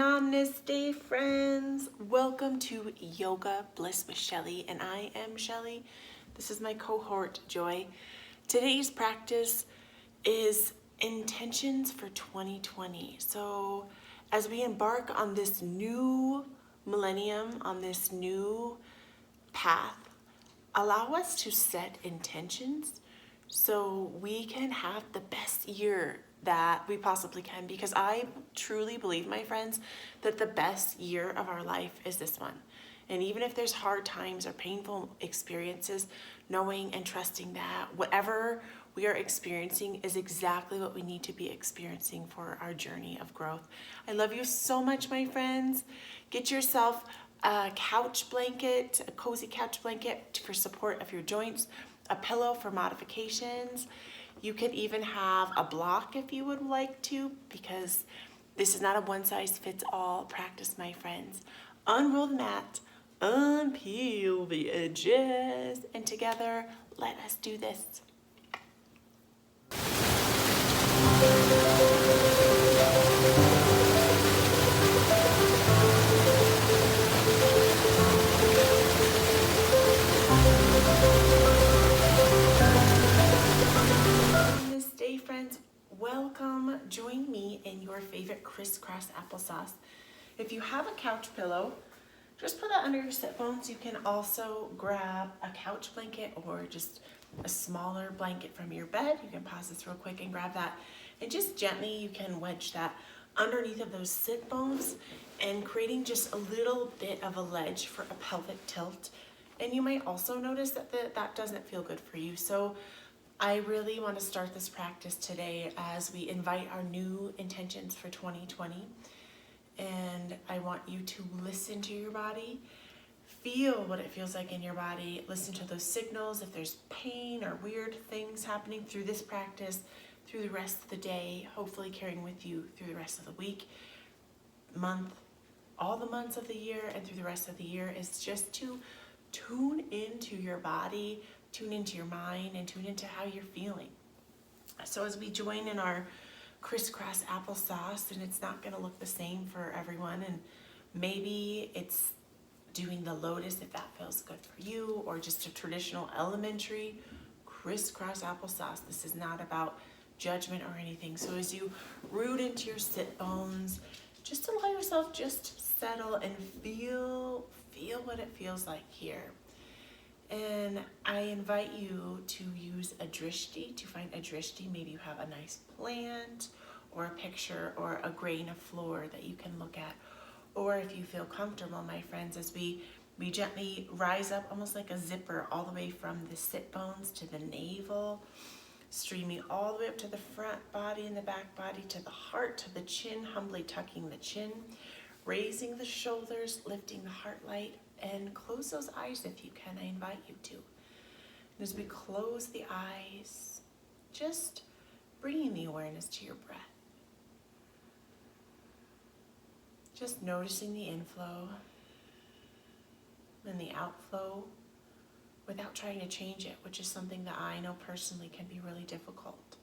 Namaste Friends. Welcome to Yoga Bliss with Shelly, and I am Shelly. This is my cohort, Joy. Today's practice is intentions for 2020. So as we embark on this new millennium, on this new path, allow us to set intentions so we can have the best year that we possibly can, because I truly believe, my friends, that the best year of our life is this one. And even if there's hard times or painful experiences, knowing and trusting that whatever we are experiencing is exactly what we need to be experiencing for our journey of growth. I love you so much, my friends. Get yourself a couch blanket, a cozy couch blanket for support of your joints, a pillow for modifications. You can even have a block if you would like to, because this is not a one-size-fits-all practice, my friends. Unroll the mat, unpeel the edges, and together, let us do this. Namaste, friends. Welcome. Join me in your favorite crisscross applesauce. If you have a couch pillow, just put that under your sit bones. You can also grab a couch blanket or just a smaller blanket from your bed. You can pause this real quick and grab that. And just gently, you can wedge that underneath of those sit bones and creating just a little bit of a ledge for a pelvic tilt. And you might also notice that that doesn't feel good for you. So I really want to start this practice today as we invite our new intentions for 2020. And I want you to listen to your body, feel what it feels like in your body, listen to those signals if there's pain or weird things happening through this practice, through the rest of the day, hopefully carrying with you through the rest of the week, month, all the months of the year, and through the rest of the year, is just to tune into your body, tune into your mind, and tune into how you're feeling. So as we join in our crisscross applesauce, and it's not going to look the same for everyone, and maybe it's doing the lotus if that feels good for you, or just a traditional elementary crisscross applesauce. This is not about judgment or anything. So as you root into your sit bones, just allow yourself just settle and feel what it feels like here. And I invite you to use a drishti, to find a drishti. Maybe you have a nice plant or a picture or a grain of floor that you can look at. Or if you feel comfortable, my friends, as we gently rise up almost like a zipper all the way from the sit bones to the navel, streaming all the way up to the front body and the back body, to the heart, to the chin, humbly tucking the chin, raising the shoulders, lifting the heart light, and close those eyes if you can. I invite you to. And as we close the eyes, just bringing the awareness to your breath. Just noticing the inflow and the outflow without trying to change it, which is something that I know personally can be really difficult.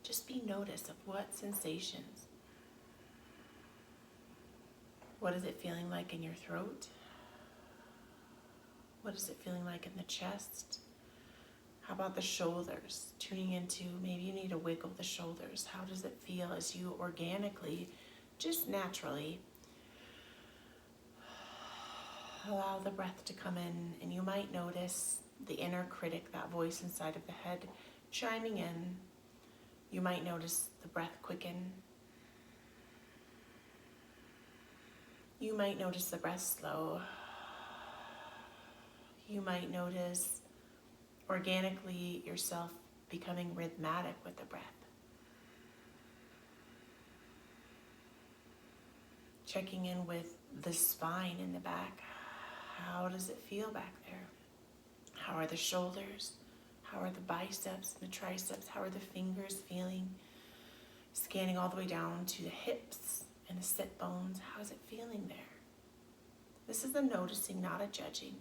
Just be notice of what sensations. What is it feeling like in your throat? What is it feeling like in the chest? How about the shoulders? Tuning into, maybe you need to wiggle the shoulders. How does it feel as you organically, just naturally, allow the breath to come in? And you might notice the inner critic, that voice inside of the head, chiming in. You might notice the breath quicken. You might notice the breath slow. You might notice organically yourself becoming rhythmic with the breath. Checking in with the spine in the back. How does it feel back there? How are the shoulders? How are the biceps and the triceps? How are the fingers feeling? Scanning all the way down to the hips and the sit bones. How's it feeling there? This is a noticing, not a judging.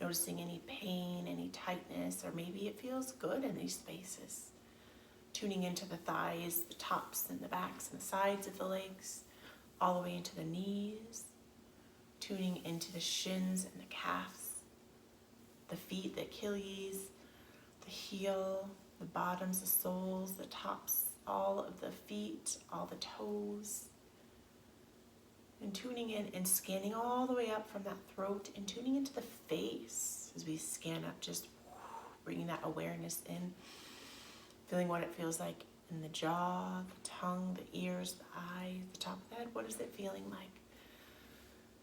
Noticing any pain, any tightness, or maybe it feels good in these spaces. Tuning into the thighs, the tops and the backs and the sides of the legs. all the way into the knees, tuning into the shins and the calves, the feet, the Achilles, the heel, the bottoms, the soles, the tops, all of the feet, all the toes. And tuning in and scanning all the way up from that throat and tuning into the face as we scan up, just bringing that awareness in, feeling what it feels like in the jaw, the tongue, the ears, the eyes, the top of the head. What is it feeling like?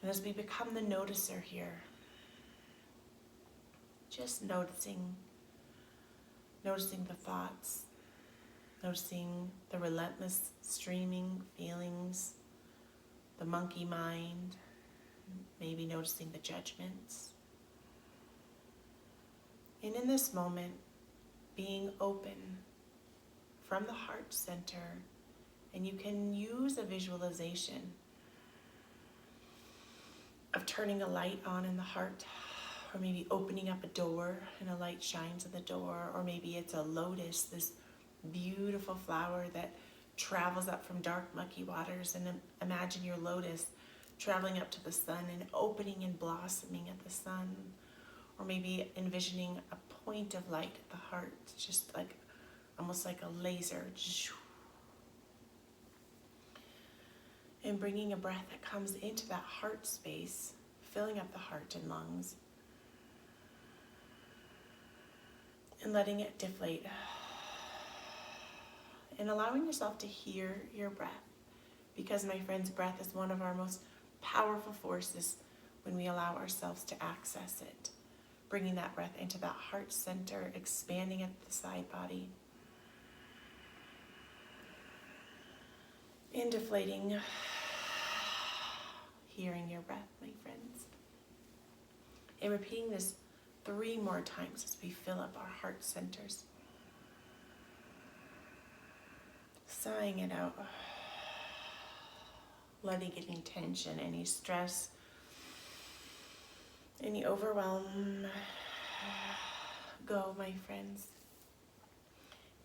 And as we become the noticer here, just noticing the thoughts, noticing the relentless streaming feelings, the monkey mind, maybe noticing the judgments. And in this moment, being open from the heart center, and you can use a visualization of turning a light on in the heart, or maybe opening up a door and a light shines in the door, or maybe it's a lotus, this beautiful flower that travels up from dark mucky waters, and imagine your lotus traveling up to the sun and opening and blossoming at the sun, or maybe envisioning a point of light at the heart, just like almost like a laser, and bringing a breath that comes into that heart space, filling up the heart and lungs, and letting it deflate, and allowing yourself to hear your breath. Because, my friends, breath is one of our most powerful forces when we allow ourselves to access it. Bringing that breath into that heart center, expanding at the side body, and deflating, hearing your breath, my friends. And repeating this 3 more times as we fill up our heart centers. Sighing it out, letting any tension, any stress, any overwhelm go, my friends.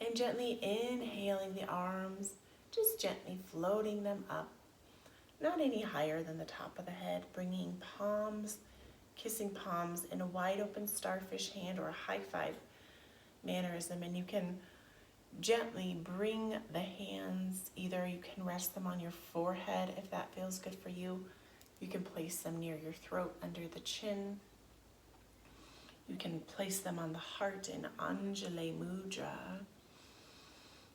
And gently inhaling the arms, just gently floating them up, not any higher than the top of the head, bringing palms, kissing palms in a wide open starfish hand or a high five mannerism. And you can gently bring the hands, either you can rest them on your forehead if that feels good for you. You can place them near your throat under the chin. You can place them on the heart in Anjali Mudra,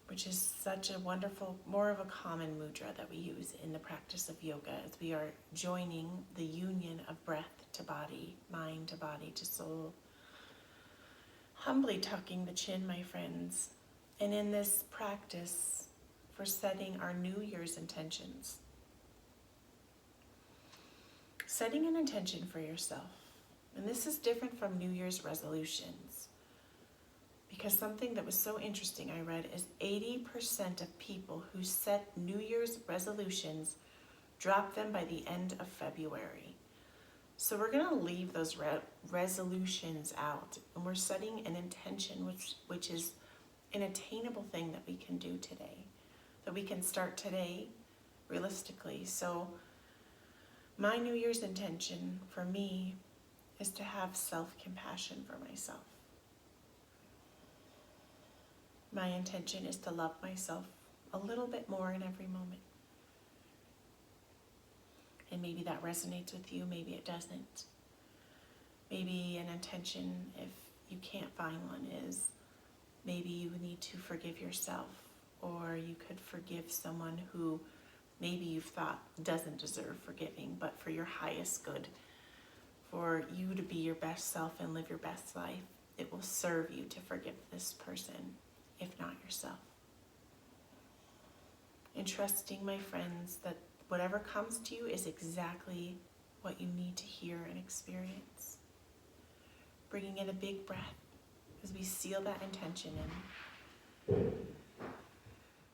which is such a wonderful, more of a common mudra that we use in the practice of yoga, as we are joining the union of breath to body, mind to body to soul. Humbly tucking the chin, my friends. And in this practice for setting our New Year's intentions, setting an intention for yourself. And this is different from New Year's resolutions, because something that was so interesting I read is 80% of people who set New Year's resolutions drop them by the end of February. So we're going to leave those resolutions out, and we're setting an intention which is an attainable thing that we can do today, that we can start today realistically. So my New Year's intention for me is to have self-compassion for myself. My intention is to love myself a little bit more in every moment. And maybe that resonates with you, maybe it doesn't. Maybe an intention, if you can't find one, is maybe you need to forgive yourself, or you could forgive someone who maybe you've thought doesn't deserve forgiving, but for your highest good, for you to be your best self and live your best life, it will serve you to forgive this person, if not yourself. And trusting, my friends, that whatever comes to you is exactly what you need to hear and experience. Bringing in a big breath as we seal that intention in.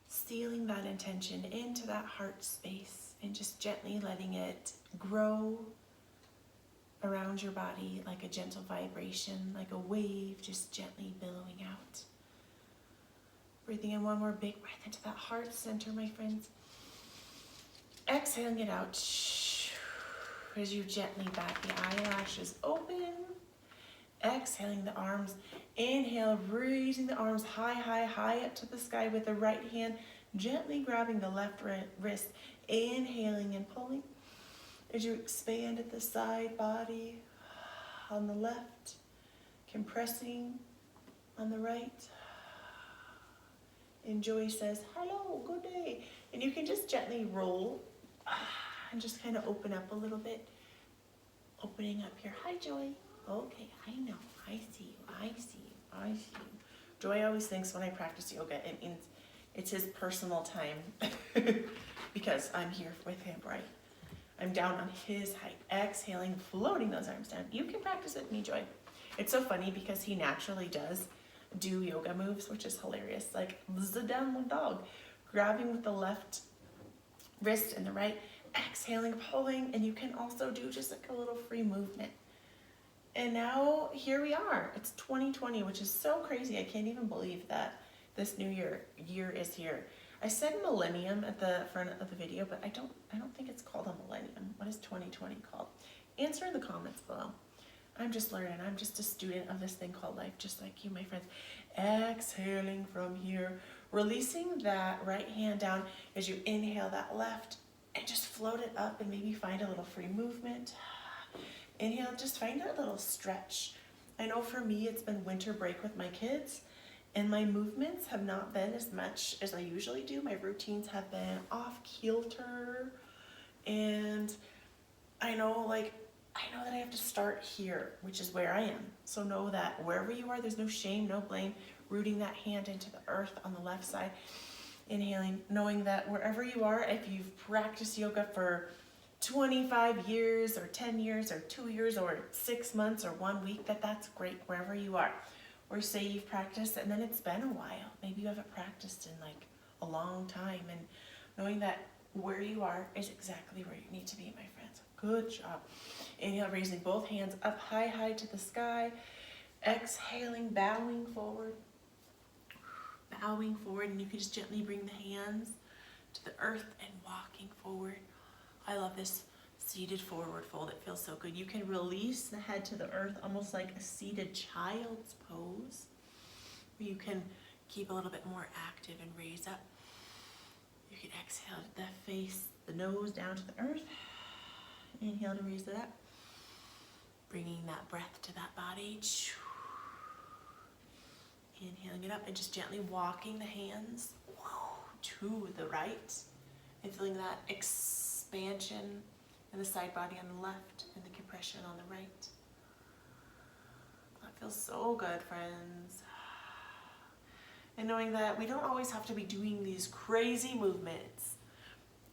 Sealing that intention into that heart space and just gently letting it grow around your body like a gentle vibration, like a wave, just gently billowing out. Breathing in one more big breath into that heart center, my friends. Exhaling it out as you gently bat the eyelashes open. Exhaling the arms. Inhale, raising the arms high, high, high up to the sky with the right hand, gently grabbing the left wrist. Inhaling and pulling. As you expand at the side body on the left, compressing on the right. And Joy says, hello, good day. And you can just gently roll and just kind of open up a little bit. Opening up here. Hi, Joy. Okay, I know. I see you. I see you. I see you. Joy always thinks when I practice yoga, it means it's his personal time because I'm here with him, right? I'm down on his height. Exhaling, floating those arms down. You can practice with me, Joy. It's so funny because he naturally does do yoga moves, which is hilarious. Like the downward dog, grabbing with the left wrist and the right, exhaling, pulling, and you can also do just like a little free movement. And now here we are. It's 2020, which is so crazy. I can't even believe that this new year is here. I said millennium at the front of the video, but I don't think it's called a millennium. What is 2020 called? Answer in the comments below. I'm just learning. I'm just a student of this thing called life, just like you, my friends. Exhaling from here, releasing that right hand down as you inhale that left and just float it up and maybe find a little free movement. Inhale, just find a little stretch. I know for me, it's been winter break with my kids and my movements have not been as much as I usually do. My routines have been off kilter and I know that I have to start here, which is where I am. So know that wherever you are, there's no shame, no blame. Rooting that hand into the earth on the left side. Inhaling, knowing that wherever you are, if you've practiced yoga for 25 years or 10 years or 2 years or 6 months or 1 week, that's great wherever you are. Or say you've practiced and then it's been a while. Maybe you haven't practiced in like a long time, and knowing that where you are is exactly where you need to be, my friends. Good job. Inhale, raising both hands up high, high to the sky. Exhaling, bowing forward. Bowing forward, and you can just gently bring the hands to the earth and walking forward. I love this seated forward fold. It feels so good. You can release the head to the earth, almost like a seated child's pose, where you can keep a little bit more active and raise up. You can exhale the face, the nose down to the earth. Inhale to raise it up. Bringing that breath to that body. Inhaling it up and just gently walking the hands to the right and feeling that expansion in the side body on the left and the compression on the right. That feels so good, friends. And knowing that we don't always have to be doing these crazy movements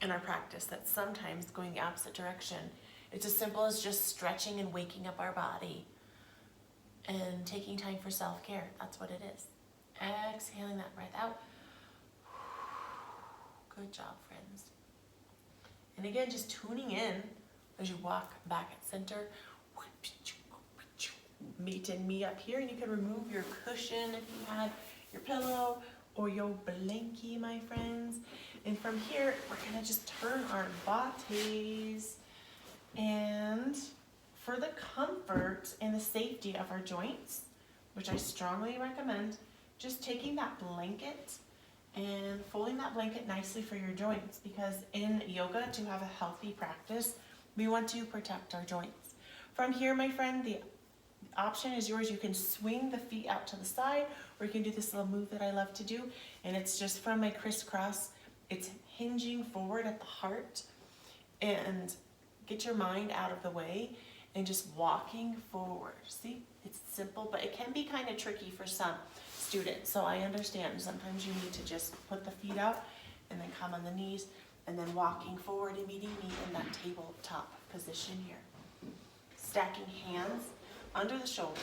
in our practice, that sometimes going the opposite direction. It's as simple as just stretching and waking up our body and taking time for self-care. That's what it is. Exhaling that breath out. Good job, friends. And again, just tuning in as you walk back at center. Meeting me up here, and you can remove your cushion if you had your pillow or your blankie, my friends. And from here, we're gonna just turn our bodies, and for the comfort and the safety of our joints, which I strongly recommend, just taking that blanket and folding that blanket nicely for your joints, because in yoga, to have a healthy practice, we want to protect our joints. From here, my friend, the option is yours. You can swing the feet out to the side, or you can do this little move that I love to do, and it's just from my crisscross. It's hinging forward at the heart, and get your mind out of the way and just walking forward. See, it's simple, but it can be kind of tricky for some students. So I understand sometimes you need to just put the feet out and then come on the knees and then walking forward and meeting me in that tabletop position here. Stacking hands under the shoulders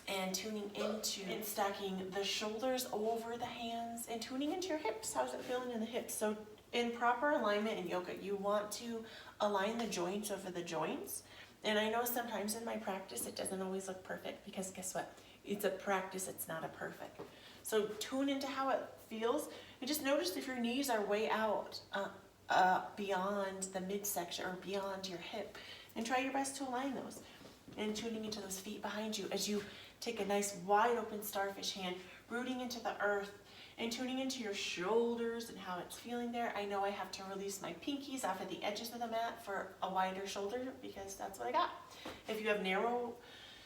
and tuning into and stacking the shoulders over the hands and tuning into your hips. How's it feeling in the hips? So in proper alignment in yoga, you want to align the joints over the joints. And I know sometimes in my practice, it doesn't always look perfect, because guess what? It's a practice, it's not a perfect. So tune into how it feels, and just notice if your knees are way out beyond the midsection or beyond your hip. And try your best to align those. And tuning into those feet behind you as you take a nice wide open starfish hand, rooting into the earth and tuning into your shoulders and how it's feeling there. I know I have to release my pinkies off of the edges of the mat for a wider shoulder because that's what I got. If you have narrow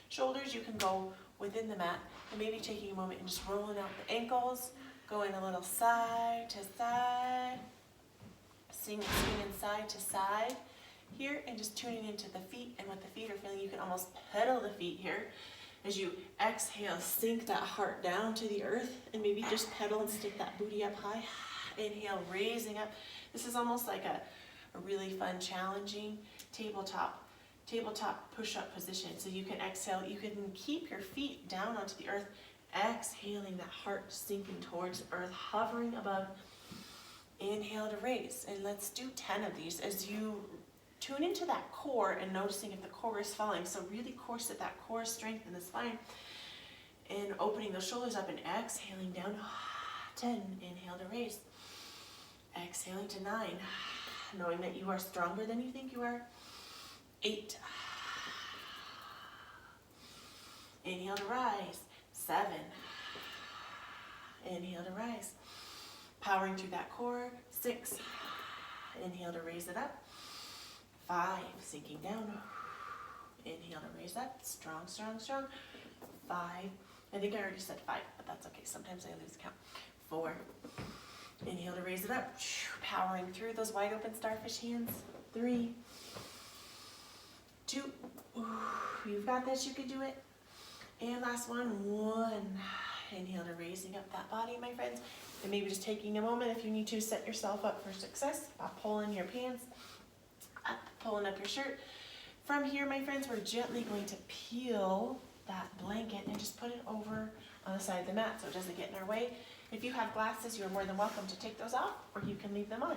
shoulders, you can go within the mat and maybe taking a moment and just rolling out the ankles, going a little side to side, swinging side to side here, and just tuning into the feet and what the feet are feeling. You can almost pedal the feet here. As you exhale, sink that heart down to the earth and maybe just pedal and stick that booty up high. Inhale, raising up. This is almost like a really fun, challenging tabletop push-up position. So you can exhale, you can keep your feet down onto the earth, exhaling, that heart sinking towards the earth, hovering above. Inhale to raise, and let's do 10 of these as you tune into that core and noticing if the core is falling. So really corset that core strength in the spine and opening those shoulders up and exhaling down. 10, inhale to raise. Exhaling to 9, knowing that you are stronger than you think you are. 8, inhale to rise. 7, inhale to rise. Powering through that core. 6, inhale to raise it up. 5, sinking down. Inhale to raise up. Strong, strong, strong. 5, I think I already said 5, but that's okay. Sometimes I lose count. 4, inhale to raise it up. Powering through those wide open starfish hands. 3, 2, you've got this, you can do it. And last one. 1, inhale to raising up that body, my friends. And maybe just taking a moment if you need to set yourself up for success by pulling your pants up, pulling up your shirt. From here, my friends, we're gently going to peel that blanket and just put it over on the side of the mat so it doesn't get in our way. If you have glasses, you're more than welcome to take those off, or you can leave them on.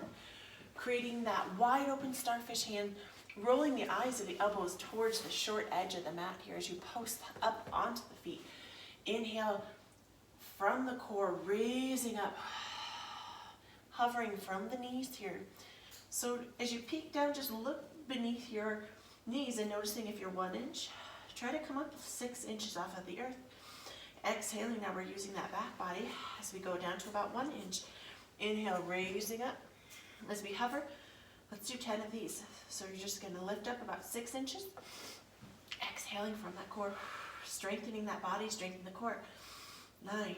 Creating that wide open starfish hand, rolling the eyes of the elbows towards the short edge of the mat here as you post up onto the feet. Inhale from the core, raising up, hovering from the knees here. So as you peek down, just look beneath your knees and noticing if you're 1 inch. Try to come up 6 inches off of the earth. Exhaling, now we're using that back body as we go down to about 1 inch. Inhale, raising up. As we hover, let's do 10 of these. So you're just going to lift up about 6 inches. Exhaling from that core, strengthening that body, strengthen the core. 9,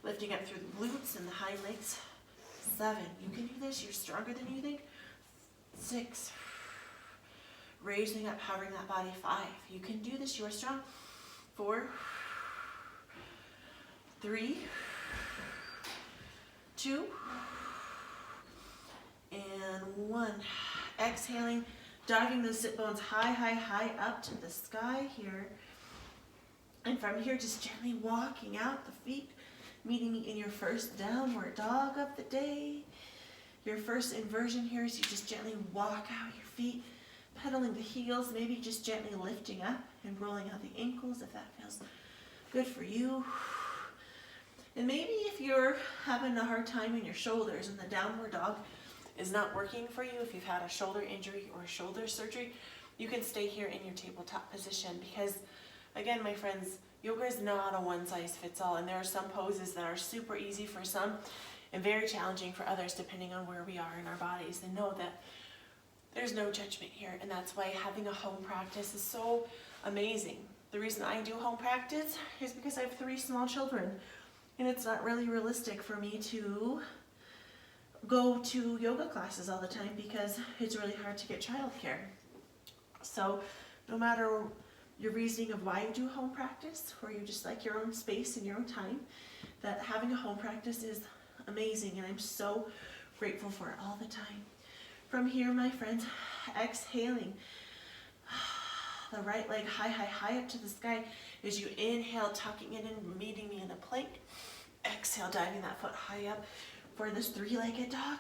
lifting up through the glutes and the hind legs. 7, you can do this, you're stronger than you think. 6, raising up, hovering that body. 5, you can do this, you are strong. 4, 3, 2, and 1. Exhaling, diving those sit bones high, high, high up to the sky here. And from here, just gently walking out the feet, meeting me in your first downward dog of the day. Your first inversion here is you just gently walk out your feet, pedaling the heels, maybe just gently lifting up and rolling out the ankles if that feels good for you. And maybe if you're having a hard time in your shoulders and the downward dog is not working for you, if you've had a shoulder injury or shoulder surgery, you can stay here in your tabletop position because, again, my friends, yoga is not a one-size-fits-all, and there are some poses that are super easy for some and very challenging for others depending on where we are in our bodies. And know that there's no judgment here, and that's why having a home practice is so amazing. The reason I do home practice is because I have 3 small children, and it's not really realistic for me to go to yoga classes all the time because it's really hard to get childcare. So no matter your reasoning of why you do home practice, or you just like your own space and your own time, that having a home practice is amazing, and I'm so grateful for it all the time. From here, my friends, exhaling the right leg high, high, high up to the sky as you inhale, tucking it in, meeting me in a plank. Exhale, diving that foot high up for this 3-legged dog.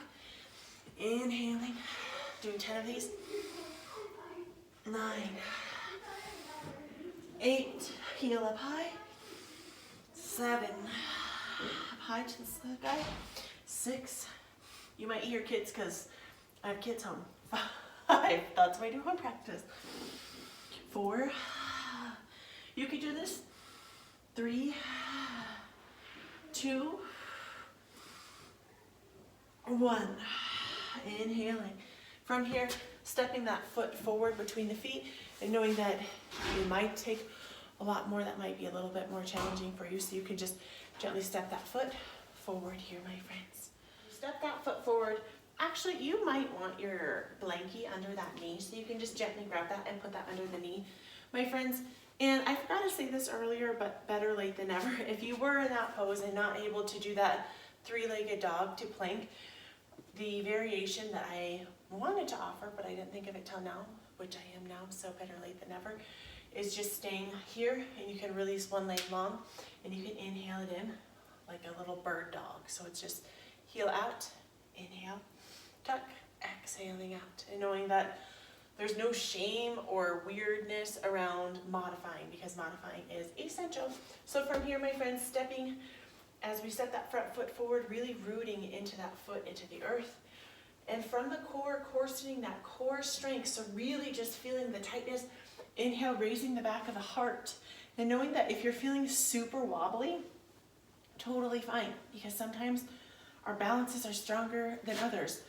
Inhaling, doing 10 of these. 9, 8, heel up high. 7, up high to the sky. 6, You might hear kids because I have kids home. 5, that's why I do home practice. 4, you could do this. 3, 2, 1. Inhaling. From here, stepping that foot forward between the feet and knowing that you might take a lot more, that might be a little bit more challenging for you, so you can just gently step that foot forward here, my friends. Step that foot forward. Actually, you might want your blankie under that knee, so you can just gently grab that and put that under the knee, my friends. And I forgot to say this earlier, but better late than never. If you were in that pose and not able to do that 3-legged dog to plank, the variation that I wanted to offer, but I didn't think of it till now, which I am now, so better late than never, is just staying here, and you can release one leg long, and you can inhale it in like a little bird dog. So it's just heel out, inhale, tuck, exhaling out, and knowing that there's no shame or weirdness around modifying, because modifying is essential. So from here, my friends, stepping, as we step that front foot forward, really rooting into that foot, into the earth. And from the core, corseting that core strength, so really just feeling the tightness. Inhale, raising the back of the heart. And knowing that if you're feeling super wobbly, totally fine, because sometimes our balances are stronger than others.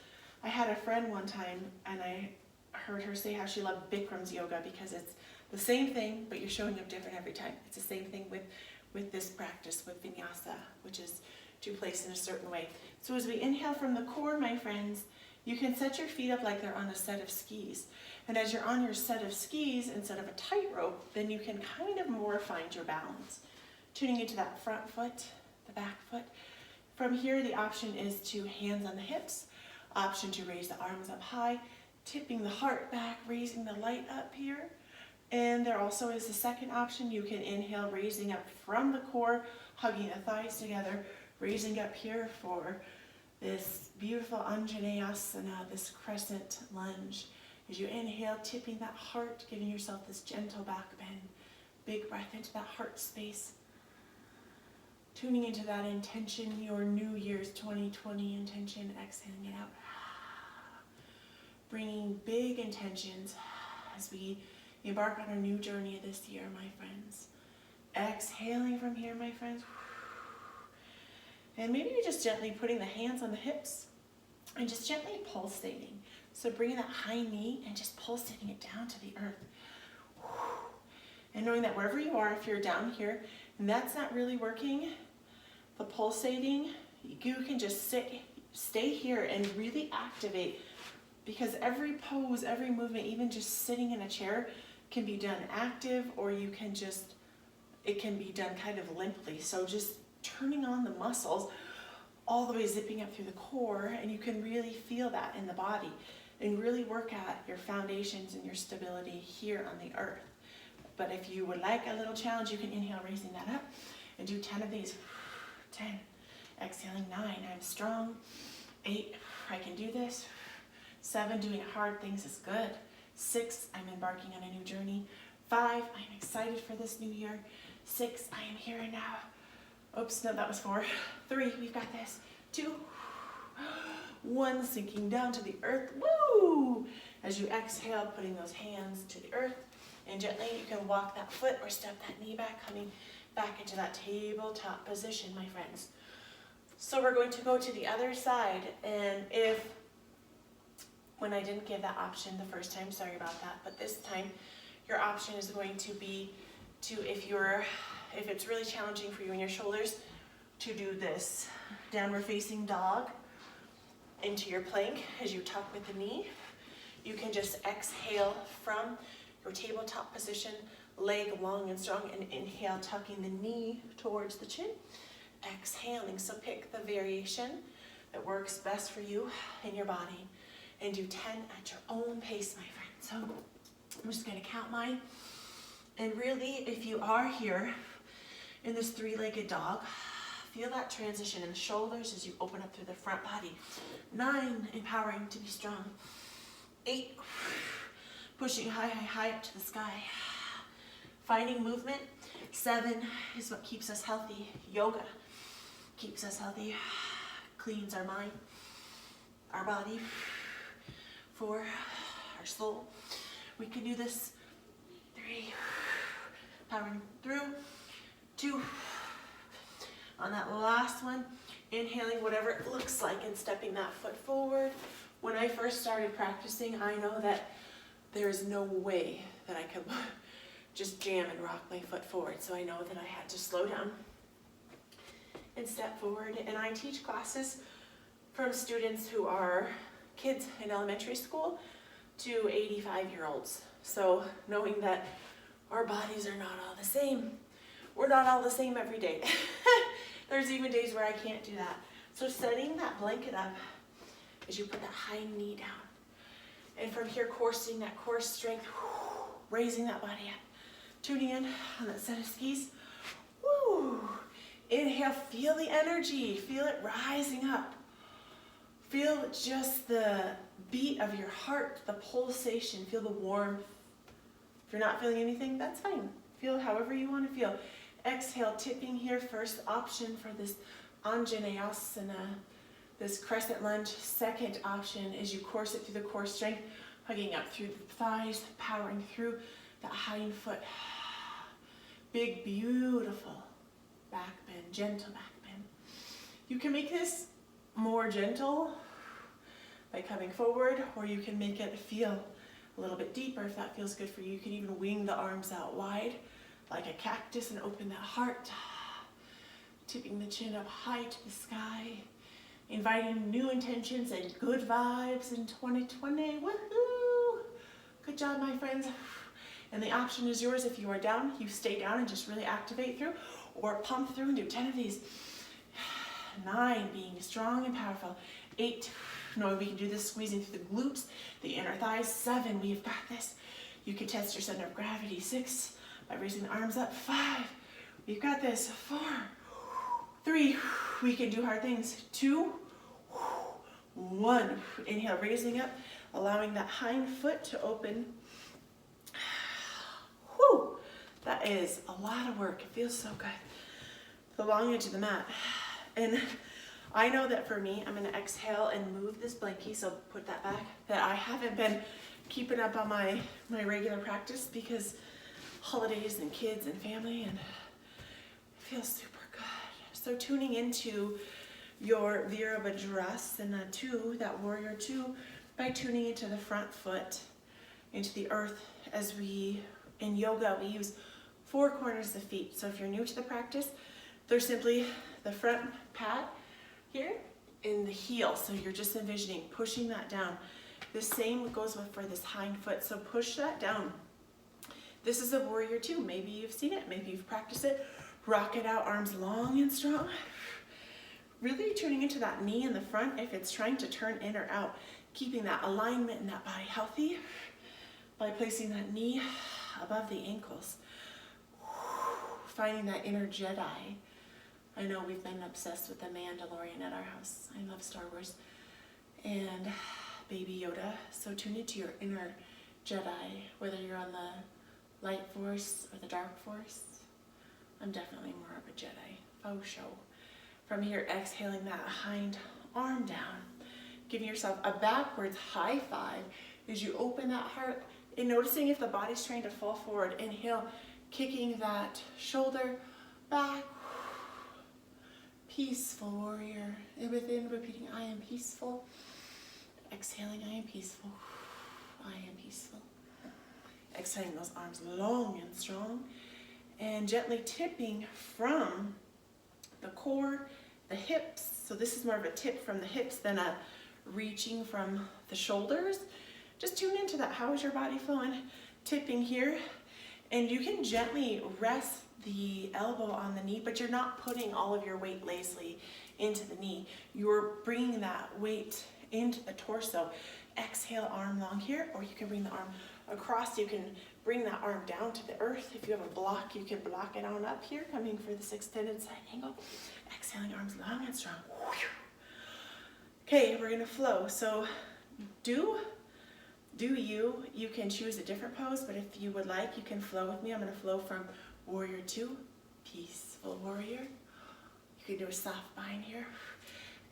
I had a friend one time, and I heard her say how she loved Bikram's yoga because it's the same thing, but you're showing up different every time. It's the same thing with this practice, with vinyasa, which is to place in a certain way. So as we inhale from the core, my friends, you can set your feet up like they're on a set of skis. And as you're on your set of skis instead of a tightrope, then you can kind of more find your balance. Tuning into that front foot, the back foot. From here, the option is to hands on the hips, option to raise the arms up high, tipping the heart back, raising the light up here. And there also is the second option. You can inhale, raising up from the core, hugging the thighs together, raising up here for this beautiful Anjaneyasana, this crescent lunge. As you inhale, tipping that heart, giving yourself this gentle back bend. Big breath into that heart space. Tuning into that intention, your New Year's 2020 intention, exhaling it out. Bringing big intentions as we embark on our new journey this year, my friends. Exhaling from here, my friends. And maybe you're just gently putting the hands on the hips and just gently pulsating. So bringing that high knee and just pulsating it down to the earth. And knowing that wherever you are, if you're down here and that's not really working, the pulsating, you can just stay here and really activate, because every pose, every movement, even just sitting in a chair, can be done active, or you can just, it can be done kind of limply. So just turning on the muscles all the way zipping up through the core, and you can really feel that in the body and really work at your foundations and your stability here on the earth. But if you would like a little challenge, you can inhale, raising that up, and do 10 of these. 10, exhaling 9, I'm strong. 8, I can do this. 7, doing hard things is good. 6, I'm embarking on a new journey. 5, I'm excited for this new year. 6, I am here and now. Oops, no, that was 4. 3, we've got this. 2, 1, sinking down to the earth. Woo! As you exhale, putting those hands to the earth, and gently you can walk that foot or step that knee back, coming back into that tabletop position, my friends. So we're going to go to the other side, and when I didn't give that option the first time, sorry about that, but this time your option is going to be to, if it's really challenging for you in your shoulders, to do this downward facing dog into your plank as you tuck with the knee. You can just exhale from your tabletop position, leg long and strong, and inhale, tucking the knee towards the chin, exhaling. So pick the variation that works best for you and your body, and do 10 at your own pace, my friend. So I'm just going to count mine. And really, if you are here in this 3-legged dog, feel that transition in the shoulders as you open up through the front body. 9, empowering to be strong. 8, pushing high, high, high up to the sky. Finding movement. 7 is what keeps us healthy. Yoga keeps us healthy, cleans our mind. our body, for our soul. We can do this. 3, powering through. 2. On that last one, inhaling whatever it looks like and stepping that foot forward. When I first started practicing, I know that there's no way that I could just jam and rock my foot forward. So I know that I had to slow down and step forward. And I teach classes from students who are kids in elementary school to 85-year-olds. So knowing that our bodies are not all the same. We're not all the same every day. There's even days where I can't do that. So setting that blanket up as you put that high knee down. And from here, coursing that core strength, raising that body up. Tuning in on that set of skis. Woo! Inhale, feel the energy. Feel it rising up. Feel just the beat of your heart, the pulsation. Feel the warmth. If you're not feeling anything, that's fine. Feel however you want to feel. Exhale, tipping here. First option for this Anjaneyasana, this crescent lunge. Second option is you course it through the core strength, hugging up through the thighs, powering through that hind foot. Big, beautiful back bend, gentle back bend. You can make this more gentle by coming forward, or you can make it feel a little bit deeper if that feels good for you. You can even wing the arms out wide like a cactus and open that heart, tipping the chin up high to the sky, inviting new intentions and good vibes in 2020. Woohoo! Good job, my friends. And the option is yours. If you are down, you stay down and just really activate through, or pump through and do 10 of these. 9, being strong and powerful. 8, no, we can do this squeezing through the glutes, the inner thighs. 7, we've got this. You can test your center of gravity. 6, by raising the arms up. 5, we've got this. 4, 3, we can do hard things. 2, 1, inhale, raising up, allowing that hind foot to open. Whew, that is a lot of work. It feels so good. The long edge of the mat. And I know that for me, I'm going to exhale and move this blankie, so put that back, that I haven't been keeping up on my regular practice because holidays and kids and family, and it feels super good. So tuning into your Virabhadrasana 2, that warrior 2, by tuning into the front foot, into the earth. As we, in yoga, we use 4 corners of the feet. So if you're new to the practice, they're simply the front pad here and the heel. So you're just envisioning pushing that down. The same goes for this hind foot. So push that down. This is a warrior 2. Maybe you've seen it, maybe you've practiced it. Rock it out, arms long and strong. Really tuning into that knee in the front if it's trying to turn in or out. Keeping that alignment in that body healthy by placing that knee above the ankles. Finding that inner Jedi. I know we've been obsessed with the Mandalorian at our house. I love Star Wars. And Baby Yoda. So tune into your inner Jedi, whether you're on the light force or the dark force. I'm definitely more of a Jedi. Faux show. From here, exhaling that hind arm down. Giving yourself a backwards high 5 as you open that heart and noticing if the body's trying to fall forward. Inhale, kicking that shoulder back. Peaceful warrior. And within, repeating, I am peaceful. Exhaling, I am peaceful. I am peaceful. Exhaling those arms long and strong. And gently tipping from the core, the hips. So this is more of a tip from the hips than a reaching from the shoulders. Just tune into that. How is your body flowing? Tipping here. And you can gently rest the elbow on the knee, but you're not putting all of your weight lazily into the knee. You're bringing that weight into the torso. Exhale, arm long here, or you can bring the arm across. You can bring that arm down to the earth. If you have a block, you can block it on up here, coming for this extended side angle. Exhaling, arms long and strong. Okay, we're gonna flow. So do you. You can choose a different pose, but if you would like, you can flow with me. I'm gonna flow from warrior 2, peaceful warrior. You can do a soft bind here.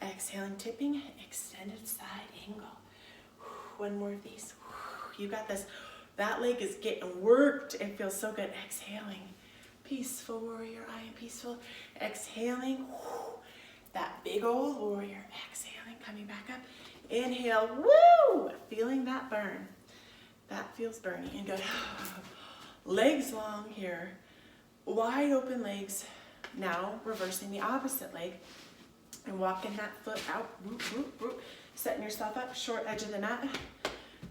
Exhaling, tipping, extended side angle. One more of these. You got this. That leg is getting worked. It feels so good. Exhaling. Peaceful warrior, I am peaceful. Exhaling. That big old warrior. Exhaling, coming back up. Inhale. Woo! Feeling that burn. That feels burning. And good. Legs long here. Wide open legs. Now reversing the opposite leg. And walking that foot out. Whoop, whoop, whoop. Setting yourself up. Short edge of the mat.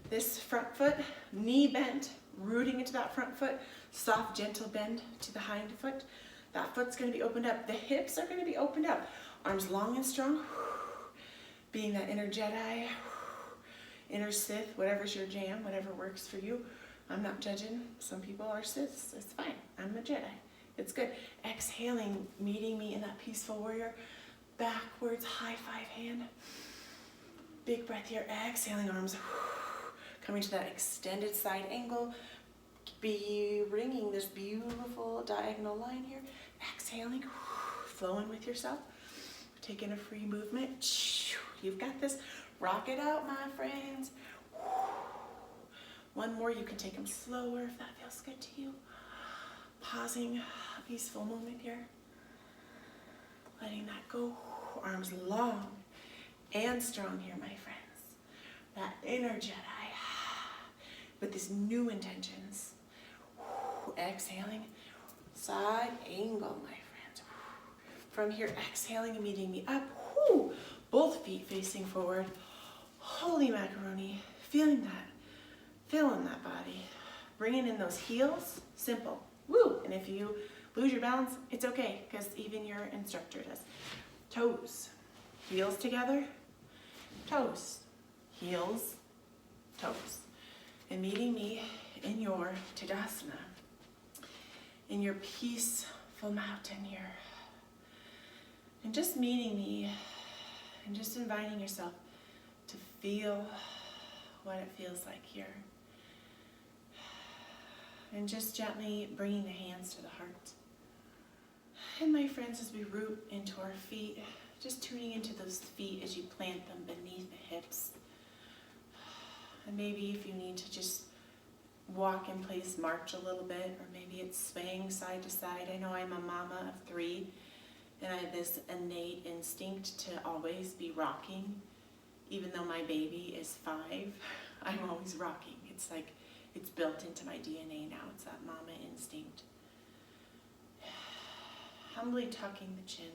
This front foot. Knee bent. Rooting into that front foot. Soft, gentle bend to the hind foot. That foot's going to be opened up. The hips are going to be opened up. Arms long and strong. Being that inner Jedi, inner Sith, whatever's your jam, whatever works for you. I'm not judging. Some people are Siths. It's fine. I'm a Jedi. It's good. Exhaling, meeting me in that peaceful warrior. Backwards, high five hand. Big breath here. Exhaling, arms coming to that extended side angle. Be bringing this beautiful diagonal line here. Exhaling, flowing with yourself. Taking a free movement. You've got this. Rock it out, my friends. One more. You can take them slower if that feels good to you. Pausing, a peaceful moment here. Letting that go. Arms long and strong here, my friends. That inner Jedi with these new intentions. Exhaling, side angle, my friends. From here, exhaling and meeting me up. Both feet facing forward. Holy macaroni. Feeling that body. Bringing in those heels. Simple. Woo! And if you lose your balance, it's okay, because even your instructor does. Toes. Heels together. Toes. Heels. Toes. And meeting me in your Tadasana. In your peaceful mountain here. And just meeting me and just inviting yourself to feel what it feels like here. And just gently bringing the hands to the heart. And my friends, as we root into our feet, just tuning into those feet as you plant them beneath the hips. And maybe if you need to just walk in place, march a little bit, or maybe it's swaying side to side. I know I'm a mama of 3, and I have this innate instinct to always be rocking. Even though my baby is 5, I'm always rocking. It's like, it's built into my DNA now. It's that mama instinct. Humbly tucking the chin.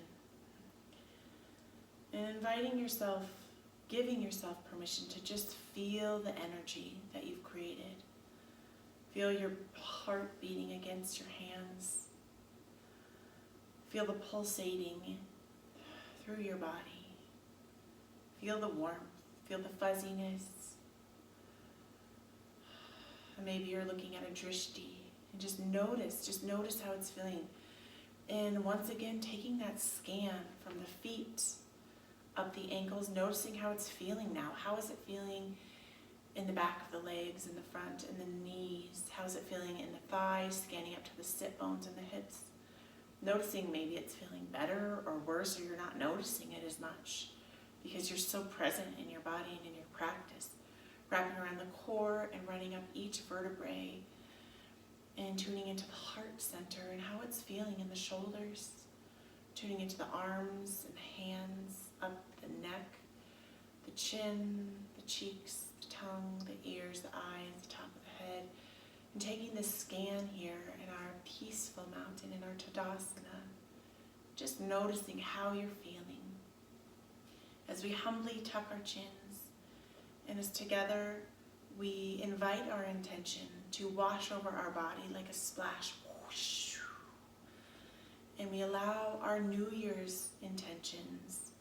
And inviting yourself, giving yourself permission to just feel the energy that you've created. Feel your heart beating against your hands. Feel the pulsating through your body. Feel the warmth. Feel the fuzziness. And maybe you're looking at a drishti. And just notice how it's feeling. And once again, taking that scan from the feet up the ankles, noticing how it's feeling now. How is it feeling in the back of the legs, in the front, in the knees? How's it feeling in the thighs, scanning up to the sit bones and the hips? Noticing maybe it's feeling better or worse, or you're not noticing it as much because you're so present in your body and in your practice. Wrapping around the core and running up each vertebrae and tuning into the heart center and how it's feeling in the shoulders, tuning into the arms and the hands, up the neck, the chin, the cheeks, the tongue, the ears, the eyes, the top of the head, and taking this scan here in our peaceful mountain, in our Tadasana, just noticing how you're feeling as we humbly tuck our chins, and as together we invite our intention to wash over our body like a splash, whoosh, and we allow our New Year's intentions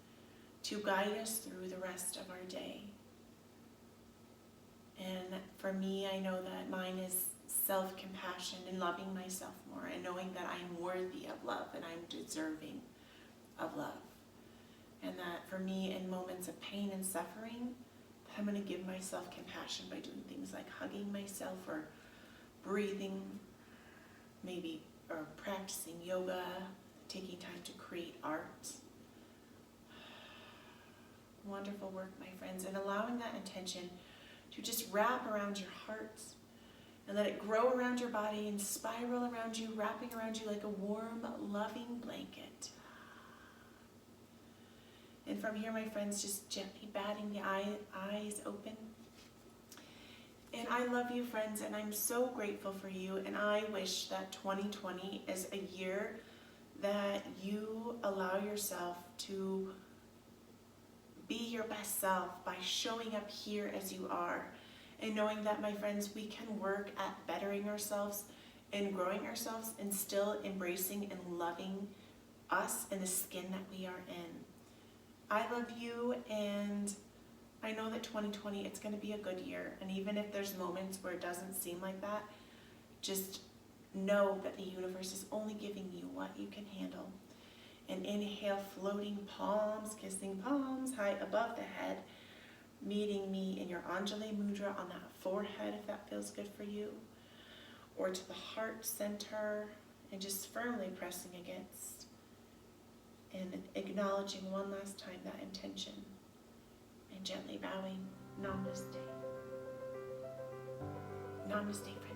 to guide us through the rest of our day. And for me, I know that mine is self-compassion and loving myself more and knowing that I'm worthy of love and I'm deserving of love. And that for me, in moments of pain and suffering, I'm going to give myself compassion by doing things like hugging myself or breathing, maybe, or practicing yoga, taking time to create art, Wonderful work, my friends, and allowing that intention to just wrap around your heart and let it grow around your body and spiral around you, wrapping around you like a warm, loving blanket. And from here, my friends, just gently batting the eyes open. And I love you, friends, and I'm so grateful for you, and I wish that 2020 is a year that you allow yourself to be your best self by showing up here as you are, and knowing that, my friends, we can work at bettering ourselves and growing ourselves and still embracing and loving us in the skin that we are in. I love you, and I know that 2020, it's going to be a good year. And even if there's moments where it doesn't seem like that, just know that the universe is only giving you what you can handle. And inhale, floating palms, kissing palms high above the head, meeting me in your Anjali Mudra on that forehead if that feels good for you, or to the heart center, and just firmly pressing against and acknowledging one last time that intention, and gently bowing. Namaste. Namaste, friends.